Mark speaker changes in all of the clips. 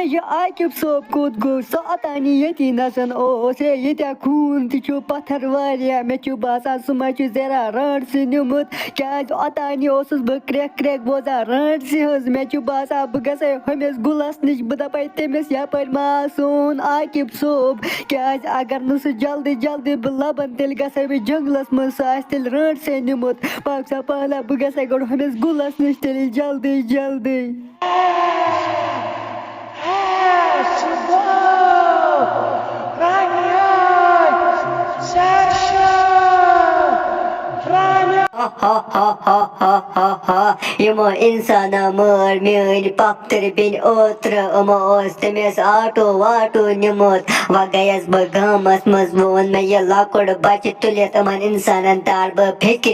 Speaker 1: یہ عاقب صٲب کوٚت گوٚو سُہ اوتانی ییٚتی نسن اوس ہے ییٚتیٛاہ خوٗن تہِ چھُ پتھر واریاہ مےٚ چھُ باسان سُہ ما چھُ زیرا رانٛٹسٕے نیوٗمُت کیٛازِ اوتانی اوسُس بہٕ کرٛٮ۪کھ کرٛٮ۪کھ بوزان رانٛٹسٕے ہٕنٛز مےٚ چھُ باسان بہٕ گژھے ہُمِس گُلس نِش بہٕ دپے تٔمِس یپٲرۍ ما سون عاقب صٲب کیٛازِ اگر نہٕ سُہ جلدی جلدی بہٕ لبن تیٚلہِ گژھے بہٕ جنگلس منٛز سُہ آسہِ تیٚلہِ رانٛٹسٕے نیوٗمُت پاک سا پہلا بہٕ گژھے گۄڈٕ ہُمِس گُلس نِش تیٚلہِ جلدی جلدی یِمو اِنسانو مٲر میٲنۍ پۄپھتٕر بیٚنہِ اوترٕ یِمو اوس تٔمِس آٹوٗ واٹوٗ نِمُت وۄنۍ گٔیَس بہٕ گامَس منٛز وۄنۍ اوٚن مےٚ یہِ لۄکُٹ بَچہِ تُلِتھ یِمن اِنسانن تار بہٕ فِکرِ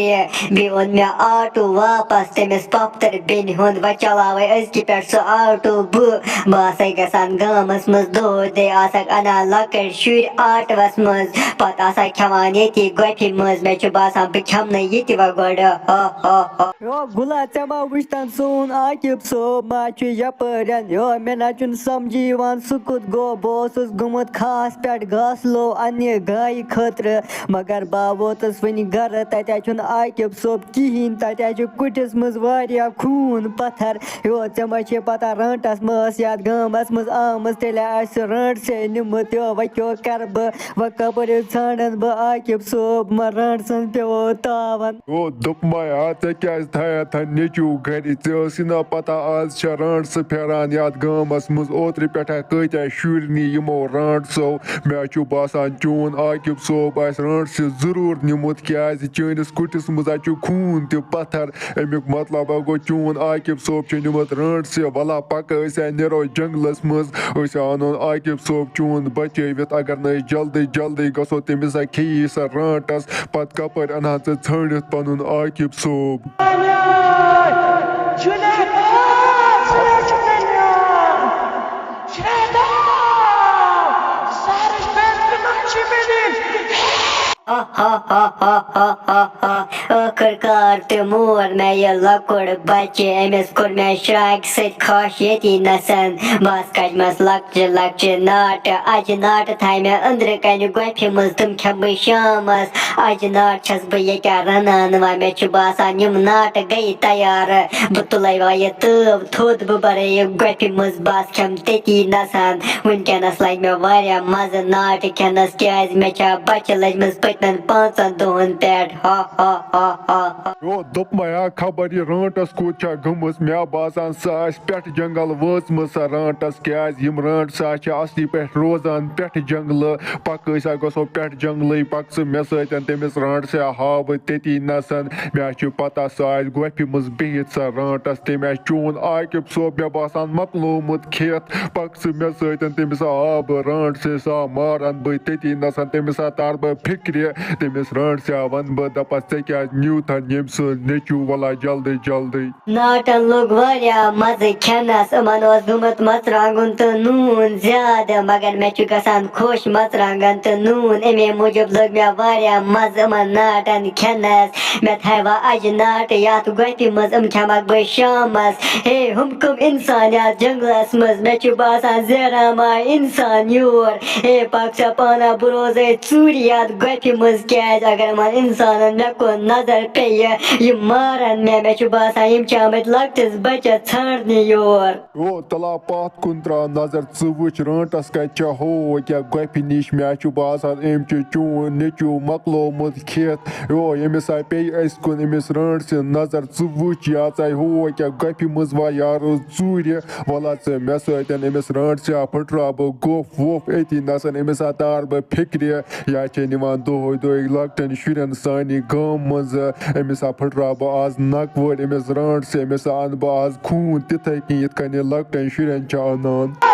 Speaker 1: بیٚیہِ اوٚن مےٚ آٹوٗ واپس تٔمِس پۄپھتٕر بیٚنہِ ہُنٛد وۄنۍ چلاوے أزکہِ پٮ۪ٹھ سُہ آٹوٗ بہٕ آسے گژھان گامَس منٛز دۄہے دۄہے آسکھ اَنان لۄکٕٹۍ شُرۍ آٹوَس منٛز پتہٕ آسکھ کھٮ۪وان ییٚتی گۄپھِ منٛز مےٚ چھُ باسان بہٕ کھٮ۪منہٕ یہِ تہِ وۄنۍ گۄڈٕ گُلا ژےٚ ما وٕچھتن سون عاقب صٲب ما چھُ یپٲرۍ مےٚ نہ چھُنہٕ سمجھی یِوان سُہ کوٚت گوٚو بہٕ اوسُس گوٚمُت کھہَس پٮ۪ٹھ گاسہٕ لو اَننہِ گایہِ خٲطرٕ مگر بہٕ ووتُس وٕنہِ گرٕ تَتہِ حظ چھُنہٕ عاقب صٲب کِہیٖنۍ تَتہِ حظ چھُ کُٹھِس منٛز واریاہ خوٗن پتھر ژےٚ ما چھے پتہ رانٛٹس ما ٲس یتھ گامس منٛز آمٕژ تیٚلہِ آسہِ سُہ رانٛٹسٕے نیوٗمُت وۄنۍ کیٛاہ کرٕ بہٕ وۄنۍ کپٲرۍ حظ ژھانڈن بہٕ عاقب صٲب ما رانٛٹسن پیوٚو تاون
Speaker 2: دوٚپمے ژےٚ کیٛازِ تھایتھ نیٚچوٗ گرِ ژےٚ ٲسٕے نا پتہ آز چھےٚ رانٛٹسہٕ پھیران یتھ گامس منٛز اوترٕ پٮ۪ٹھے کۭتیاہ شُرۍ نی یِمو رانٛٹسو مےٚ چھُ باسان چون عاقب صٲب آسہِ رانٛٹسہِ ضروٗر نیوٗمُت کیٛازِ چٲنِس کُٹھِس منٛز حظ چھُ خوٗن تہِ پتھر امیُک مطلب گوٚو چون عاقب صٲب چھُ نیوٗمُت رانٛٹسہِ وَلا پکہٕ أسۍ نیرو جنگلس منٛز أسۍ اَنون عاقب صٲب چون بچٲوِتھ اگر نہٕ أسۍ جلدی جلدی گژھو تٔمِس ہا کھیٚیی سۄ رانٛٹس پتہٕ کپٲرۍ اَنہا ژٕ ژھٲنڈِتھ پنُن عاقب صٲب
Speaker 1: ٲخٕرکار تہِ مور مےٚ یہِ لۄکُٹ بچہِ أمِس کوٚر مےٚ شراکہِ سۭتۍ کھش ییٚتی نسن بس کجمس لۄکچہِ لۄکچہِ ناٹہٕ اجہِ ناٹہٕ تھایہِ مےٚ أنٛدرٕ کنہِ گۄپھِ منٛز تِم کھٮ۪مہٕ بہٕ شامس اجہِ ناٹہٕ چھس بہٕ ییٚکیٛاہ رنان وۄنۍ مےٚ چھُ باسان یِم ناٹہٕ گٔیہِ تیار بہٕ تُلے وۄنۍ یہِ تٲو تھوٚد بہٕ برے یہِ گۄپھِ منٛز بس کھٮ۪مہٕ تٔتی نسن وُنکٮ۪نس لگہِ مےٚ واریاہ مزٕ ناٹہٕ کھٮ۪نس کیٛازِ مےٚ چھےٚ بچہِ لٔجمٕژ پٔتمٮ۪ن 5 دۄہن پٮ۪ٹھ
Speaker 2: دوٚپمے خبر یہِ رانٛٹس کوٚت چھےٚ گٔمٕژ مےٚ باسان سۄ آسہِ پٮ۪ٹھٕ جنگل وٲژمٕژ سۄ رانٛٹس کیٛازِ یِم رانٛٹہٕ ہسا چھِ اصلی پٲٹھۍ روزان پٮ۪ٹھٕ جنگلہٕ پکہٕ أسۍ ہا گژھو پٮ۪ٹھٕ جنگلٕے پکہٕ ژٕ مےٚ سۭتۍ تٔمِس رانٛٹسے ہاو بہٕ تٔتی نسن مےٚ چھُ پتہ سۄ آسہِ گۄپھِ منٛز بِہِتھ سۄ رانٛٹس تٔمۍ آسہِ چون عاقب صٲب مےٚ باسان مۄکلومُت کھٮ۪تھ پکہٕ ژٕ مےٚ سۭتۍ تٔمِس ہاو بہٕ رانٛٹسے سۄ مارن بہٕ تٔتی نسن تٔمِس ہا تار بہٕ فِکرِ تٔمِس رانٛٹسے ونہٕ بہٕ دپس ژےٚ کیٛازِ نیوٗتھن ییٚمہِ سُنٛد نیٚچوٗ وَلا جلدی جلدی
Speaker 1: ناٹن لوٚگ واریاہ مزٕ کھٮ۪نس یِمن اوس گوٚمُت مرژٕوانٛگُن تہٕ نوٗن زیادٕ مگر مےٚ چھُ گژھان خۄش مرژٕوانٛگن تہٕ نوٗن امے موٗجوٗب لوٚگ مےٚ واریاہ مزٕ یِمن ناٹن کھٮ۪نس مےٚ تھایہِ وۄنۍ اجہِ ناٹہٕ یتھ گۄپھِ منٛز کھٮ۪مکھ بہٕ شامس ہے ہُم کٕم اِنسان یتھ جنگلس منٛز مےٚ چھُ باسان زیران ما اِنسان یور ہے پکھ سا پانا بہٕ روزے ژوٗرِ یتھ گۄپھِ منٛز کیٛازِ اگر یِمن اِنسانن مےٚ کُن نظر پیٚیہِ یِم مارن مےٚ چھُ باسان یِم چھِ آمٕتۍ لۄکٹِس بچس ژھانڈنہِ یور
Speaker 2: تلا پتھ کُن تراو نظر ژٕ وٕچھ رانٛٹس کتہِ چھےٚ ہو کیٛاہ گۄپھِ نِش مےٚ چھُ باسان أمۍ چھُ چون نیٚچوٗ مۄکلومُت کھٮ۪تھ أمِس ہا پیٚیہِ أسۍ کُن أمِس رانٛٹسہِ نظر ژٕ وٕچھ یہِ ژاے ہو کیٛاہ گۄپھِ منٛز وا یا روز ژوٗرِ وَلا ژٕ مےٚ سۭتۍ أمِس رانٛٹسہِ ہا پھٕٹراو بہٕ گوٚپھ ووٚپھ أتی نسن أمِس ہا تار بہٕ فِکرِ یا چھے نِوان دۄہے دۄہے لۄکٹٮ۪ن شُرٮ۪ن سانہِ گامہٕ منٛز أمِس ہا پھٕٹراو بہٕ آز نکہٕ وٲرۍ أمِس رانٛٹسہِ أمِس ہا انہٕ بہٕ آز خوٗن تِتھے کٔنۍ یِتھ کٔنۍ یہِ لۄکٹٮ۪ن شُرٮ۪ن چھِ انان